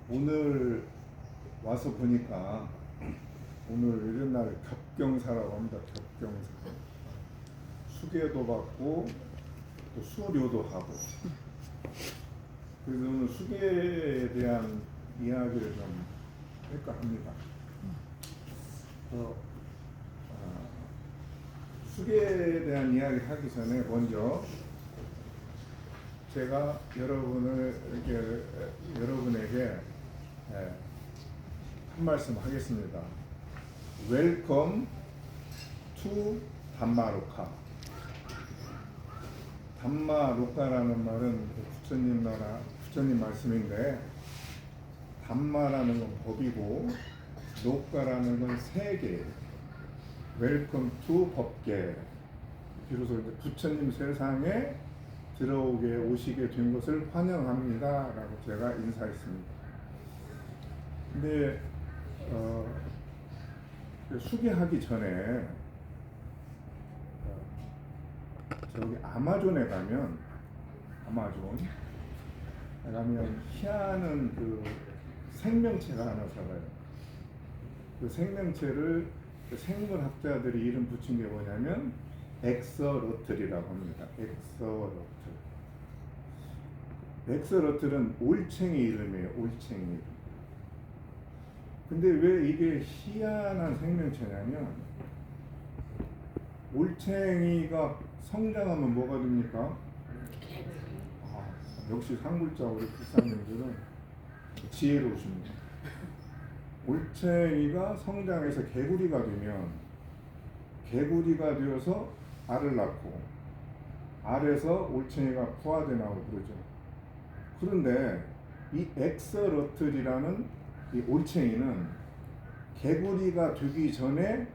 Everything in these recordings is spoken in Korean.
오늘 와서 보니까 오늘 이런 날 겹경사라고 합니다. 겹경사. 수계도 받고 또 수료도 하고. 그래서 오늘 수계에 대한 이야기를 좀 할까 합니다. 수계에 대한 이야기 하기 전에 먼저 제가 여러분에게 한 말씀 하겠습니다. 웰컴 투 담마로카. 담마로카라는 말은 부처님 말씀인데, 담마라는 건 법이고 로카라는 건 세계. 웰컴 투 법계. 비로소 이제 부처님 세상에 오시게 된 것을 환영합니다 라고 제가 인사했습니다. 근데 수계하기 전에 저기 아마존에 가면 희한한 그 생명체가 하나 살아요. 그 생명체를 생물학자들이 이름 붙인 게 뭐냐면 엑서로틀이라고 합니다. 엑서로틀은 올챙이 이름이에요. 올챙이 이름. 근데 왜 이게 희한한 생명체냐면, 올챙이가 성장하면 뭐가 됩니까? 역시 상불자 우리 불사님들은 지혜로우십니다. 올챙이가 성장해서 개구리가 되면, 개구리가 되어서 알을 낳고, 알에서 올챙이가 부화돼 나오고 그러죠. 그런데 이 엑서로틀이라는 이 올챙이는 개구리가 되기 전에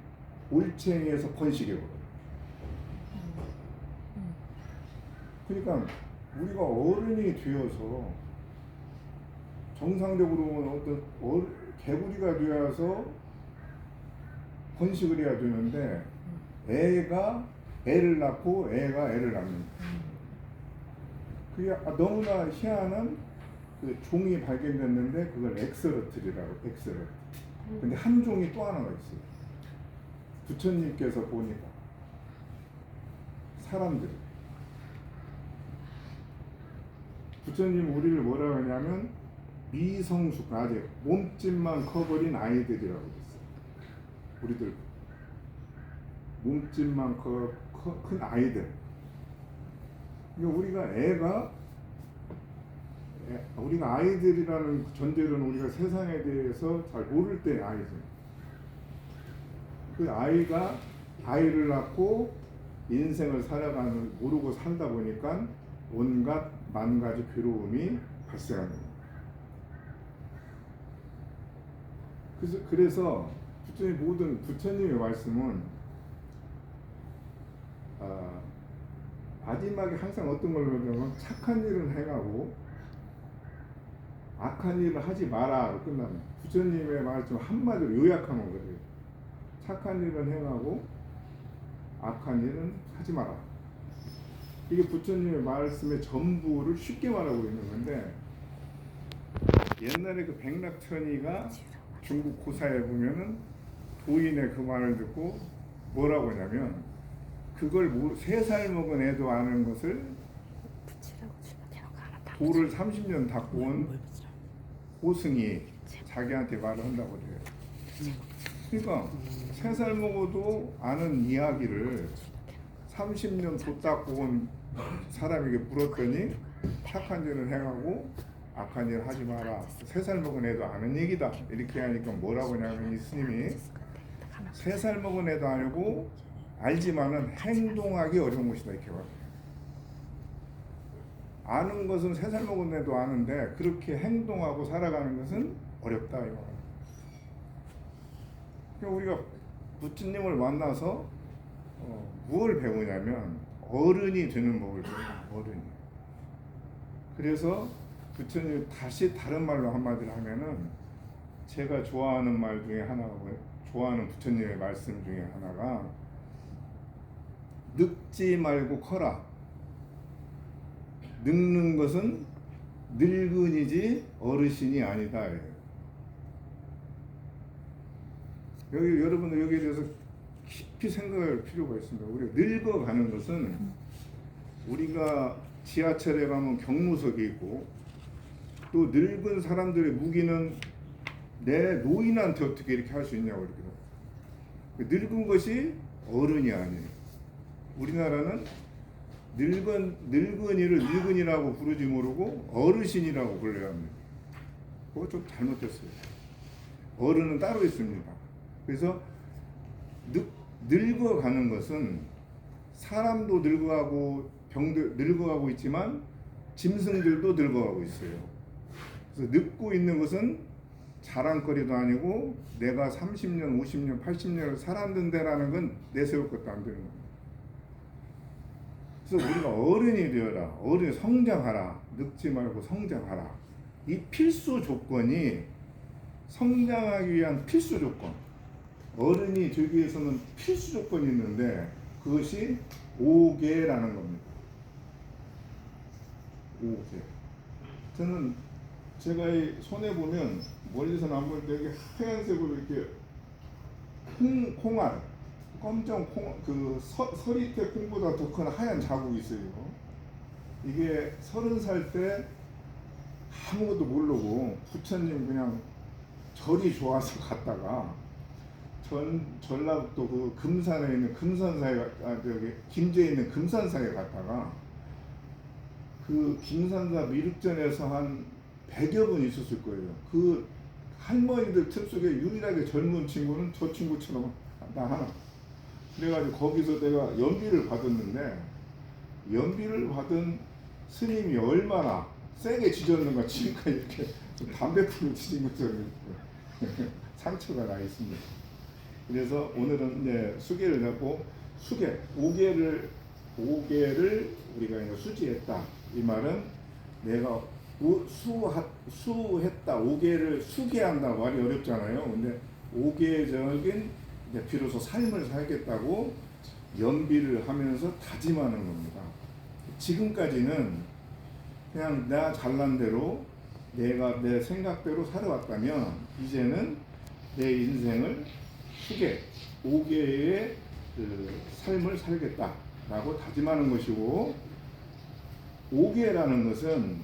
올챙이에서 번식해버려요. 그러니까 우리가 어른이 되어서 정상적으로 어떤 개구리가 되어서 번식을 해야 되는데, 애가 애를 낳고 애가 애를 낳습니다. 그게 너무나 희한한 그 종이 발견됐는데, 그걸 엑서로틀이라고. 엑서로틀. 근데 한 종이 또 하나가 있어요. 부처님께서 보니까 사람들, 부처님 우리를 뭐라고 하냐면 미성숙, 아직 몸집만 커버린 아이들이라고 했어요. 우리들 몸집만 큰 아이들. 그러니까 우리가 아이들이라는 존재는 우리가 세상에 대해서 잘 모를 때 아이들. 그 아이가 아이를 낳고 인생을 모르고 살다 보니까 온갖 만 가지 괴로움이 발생합니다. 그래서 부처님의 말씀은 마지막에 항상 어떤 걸로 하냐면 착한 일은 행하고 악한 일을 하지 마라로 끝납니다. 부처님의 말씀 한마디로 요약하면 그래요. 착한 일은 행하고 악한 일은 하지 마라. 이게 부처님의 말씀의 전부를 쉽게 말하고 있는 건데, 옛날에 그 백낙천이가 중국 고사에 보면은 도인의 그 말을 듣고 뭐라고 하냐면, 그걸 3살 먹은 애도 아는 것을 도를 30년 닦고 온 호승이 자기한테 말을 한다고 그래요. 그러니까 3살 먹어도 아는 이야기를 30년 도 닦고 온 사람에게 물었더니 착한 일을 행하고 악한 일을 하지 마라. 3살 먹은 애도 아는 얘기다. 이렇게 하니까 뭐라고 하냐면 이 스님이 3살 먹은 애도 아니고 알지만은 행동하기 어려운 것이다. 이렇게 말해요. 아는 것은 3살 먹은 애도 아는데 그렇게 행동하고 살아가는 것은 어렵다. 이거. 그러니까 우리가 부처님을 만나서 무엇을 배우냐면 어른이 되는 법을 배워요. 어른이. 그래서 부처님 다시 다른 말로 한마디로 하면은, 제가 좋아하는 말 중에 하나고요. 좋아하는 부처님의 말씀 중에 하나가 늙지 말고 커라. 늙는 것은 늙은이지 어르신이 아니다. 여기 여러분들 여기에 대해서 깊이 생각할 필요가 있습니다. 우리가 늙어가는 것은 우리가 지하철에 가면 경무석이 있고 또 늙은 사람들의 무기는 내 노인한테 어떻게 이렇게 할 수 있냐고 이렇게. 늙은 것이 어른이 아니에요. 우리나라는 늙은이를 늙은이라고 부르지 모르고 어르신이라고 불러야 합니다. 그거 좀 잘못됐어요. 어른은 따로 있습니다. 그래서 늙어가는 것은 사람도 늙어가고 병들 늙어가고 있지만 짐승들도 늙어가고 있어요. 그래서 늙고 있는 것은 자랑거리도 아니고 내가 30년, 50년, 80년을 살았는데라는 건 내세울 것도 안 되는 겁니다. 그래서 우리가 어른이 되어라, 어른이 성장하라, 늙지 말고 성장하라. 이 필수 조건이 성장하기 위한 필수 조건. 어른이 되기 위해서는 필수 조건이 있는데 그것이 5개라는 겁니다. 5개. 저는 제가 이 손에 보면 멀리서는 안 보이는데 여기 하얀색으로 이렇게 콩알, 검정 콩, 그 서리태 콩보다 더 큰 하얀 자국이 있어요. 이게 30살 때 아무것도 모르고 부처님 그냥 절이 좋아서 갔다가 전라북도 그 금산에 있는 금산사에 저기 김제에 있는 금산사에 갔다가 그 김산사 미륵전에서 한 100여 분 있었을 거예요. 그 할머니들 틈 속에 유일하게 젊은 친구는 저 친구처럼 나 하나. 그래가지고 거기서 내가 연비를 받았는데 연비를 받은 스님이 얼마나 세게 짖었는가 지금까지 이렇게 담배풀을 짖은 것처럼 상처가 나 있습니다. 그래서 오늘은 이제 수계를 잡고 수계 5개를 우리가 이제 수지했다. 이 말은 내가 수했다. 5개를 수계한다 말이 어렵잖아요. 근데 5개적인 비로소 삶을 살겠다고 연비를 하면서 다짐하는 겁니다. 지금까지는 그냥 나 잘난 대로 내가 내 생각대로 살아왔다면 이제는 내 인생을 수계 5개의 그 삶을 살겠다라고 다짐하는 것이고 5개라는 것은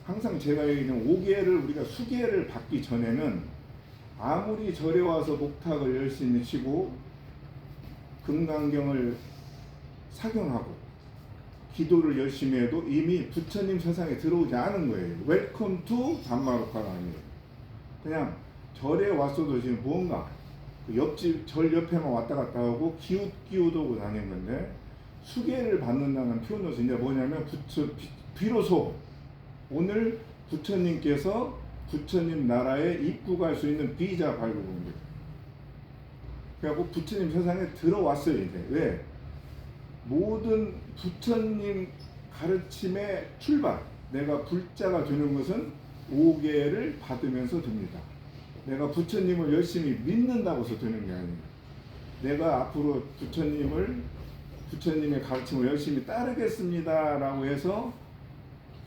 항상 제가 얘기하는 5개를 우리가 수계를 받기 전에는 아무리 절에 와서 목탁을 열심히 치고 금강경을 사경하고 기도를 열심히 해도 이미 부처님 세상에 들어오지 않은 거예요. 웰컴 투 담마루카가 아니에요. 그냥 절에 왔어도 지금 뭔가 그 옆집 절 옆에만 왔다 갔다 하고 기웃기웃하고 다니는 건데 수계를 받는다는 표현으로서 이제 뭐냐면 비로소 오늘 부처님께서 부처님 나라에 입국할 수 있는 비자 발급인 거예요. 그래갖고 부처님 세상에 들어왔어요. 이제 왜? 모든 부처님 가르침의 출발, 내가 불자가 되는 것은 5개를 받으면서 됩니다. 내가 부처님을 열심히 믿는다고 해서 되는 게 아니에요. 내가 앞으로 부처님의 가르침을 열심히 따르겠습니다 라고 해서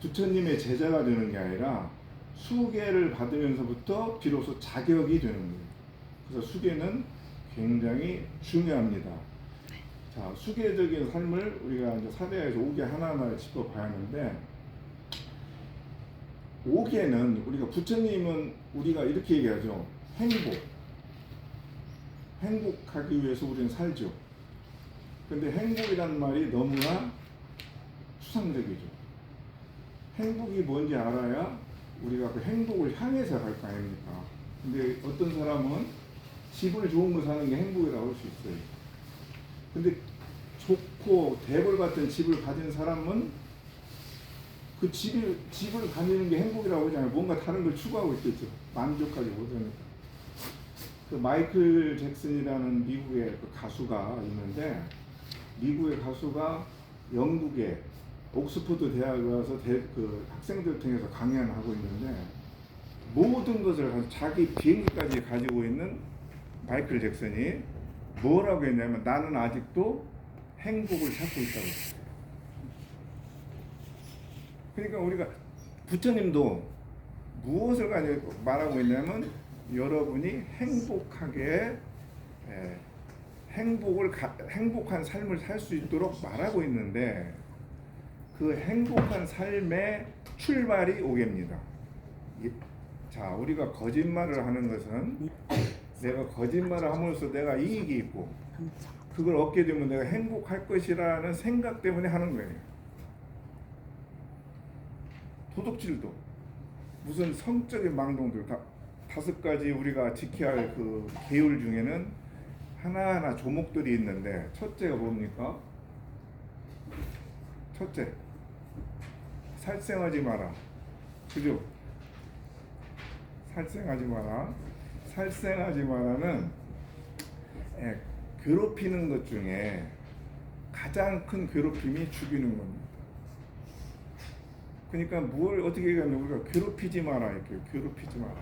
부처님의 제자가 되는 게 아니라 수계를 받으면서부터 비로소 자격이 되는 거예요. 그래서 수계는 굉장히 중요합니다. 자, 수계적인 삶을 우리가 이제 사대에서 5개 하나하나 짚어봐야 하는데 5개는 우리가 부처님은 우리가 이렇게 얘기하죠. 행복하기 위해서 우리는 살죠. 근데 행복이라는 말이 너무나 추상적이죠. 행복이 뭔지 알아야 우리가 그 행복을 향해서 갈 거 아닙니까? 근데 어떤 사람은 집을 좋은 거 사는 게 행복이라고 할 수 있어요. 근데 좋고 대벌 같은 집을 가진 사람은 그 집을 가지는 게 행복이라고 하잖아요. 뭔가 다른 걸 추구하고 있겠죠. 만족하지 못하니까. 그 마이클 잭슨이라는 미국의 그 가수가 있는데 미국의 가수가 영국의 옥스퍼드 대학에 와서 그 학생들 통해서 강연을 하고 있는데 모든 것을 가지고 자기 비행기까지 가지고 있는 마이클 잭슨이 뭐라고 했냐면 나는 아직도 행복을 찾고 있다고 했어요. 그러니까 우리가 부처님도 무엇을 가지고 말하고 있냐면 여러분이 행복하게 행복한 삶을 살 수 있도록 말하고 있는데 그 행복한 삶의 출발이 오개입니다. 자, 우리가 거짓말을 하는 것은 내가 거짓말을 함으로써 내가 이익이 있고 그걸 얻게 되면 내가 행복할 것이라는 생각 때문에 하는 거예요. 도둑질도 무슨 성적인 망동들 다섯 가지 우리가 지켜야 할 그 계율 중에는 하나하나 조목들이 있는데 첫째가 뭡니까? 첫째, 살생하지 마라. 그죠? 살생하지 마라. 살생하지 마라는 괴롭히는 것 중에 가장 큰 괴롭힘이 죽이는 겁니다. 그러니까 뭘 어떻게 얘기하면 우리가 괴롭히지 마라 이렇게 괴롭히지 마라.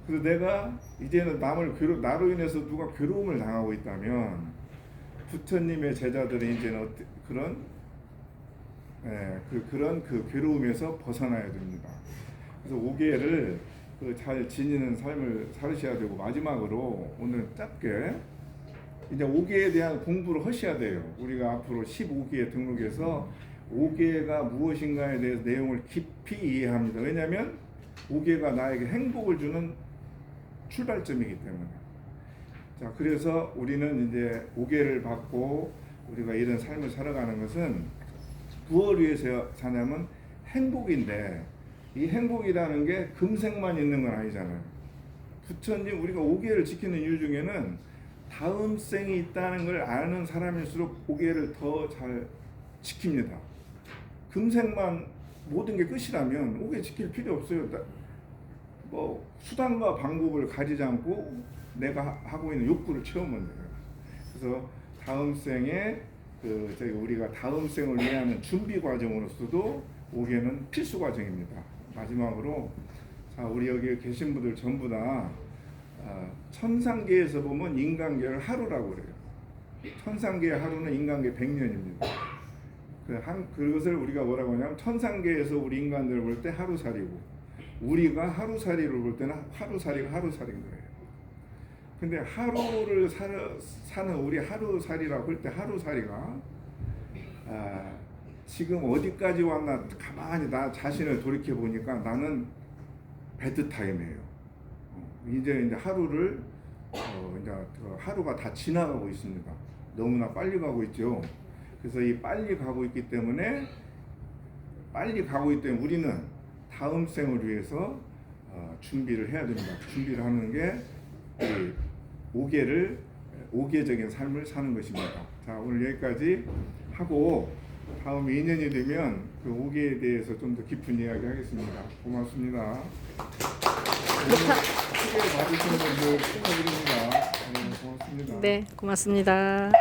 그래서 내가 이제는 나로 인해서 누가 괴로움을 당하고 있다면 부처님의 제자들이 이제는 그런 그 괴로움에서 벗어나야 됩니다. 그래서 오계를 잘 지니는 삶을 살으셔야 되고 마지막으로 오늘 짧게 이제 오계에 대한 공부를 하셔야 돼요. 우리가 앞으로 15기에 등록해서 오계가 무엇인가에 대해서 내용을 깊이 이해합니다. 왜냐하면 오계가 나에게 행복을 주는 출발점이기 때문에. 자, 그래서 우리는 이제 오계를 받고 우리가 이런 삶을 살아가는 것은 무엇을 위해서 사냐면 행복인데 이 행복이라는 게 금생만 있는 건 아니잖아요. 부처님 우리가 오계를 지키는 이유 중에는 다음 생이 있다는 걸 아는 사람일수록 오계를 더 잘 지킵니다. 금생만 모든 게 끝이라면 오계 지킬 필요 없어요. 뭐 수단과 방법을 가리지 않고 내가 하고 있는 욕구를 채우면 돼요. 그래서 다음 생에 우리가 다음 생을 위하는 준비 과정으로서도 오계는 필수 과정입니다. 마지막으로 자, 우리 여기 계신 분들 전부 다 천상계에서 보면 인간계를 하루라고 그래요. 천상계의 하루는 인간계 100년입니다. 그것을 우리가 뭐라고 하냐면 천상계에서 우리 인간들을 볼 때 하루살이고 우리가 하루살이를 볼 때는 하루살이가 하루살인 거예요. 근데 하루를 사는 우리 하루살이라고 할 때 하루살이가 지금 어디까지 왔나 가만히 나 자신을 돌이켜 보니까 나는 배드타임이에요. 이제 하루를 이제 하루가 다 지나가고 있습니다. 너무나 빨리 가고 있죠. 그래서 이 빨리 가고 있기 때문에 우리는 다음 생을 위해서 준비를 해야 됩니다. 준비를 하는 게 오계적인 삶을 사는 것입니다. 자, 오늘 여기까지 하고 다음 2년이 되면 그 오계에 대해서 좀 더 깊은 이야기 하겠습니다. 고맙습니다. 크게 봐주시는 분들 축하드립니다. 고맙습니다. 네, 고맙습니다.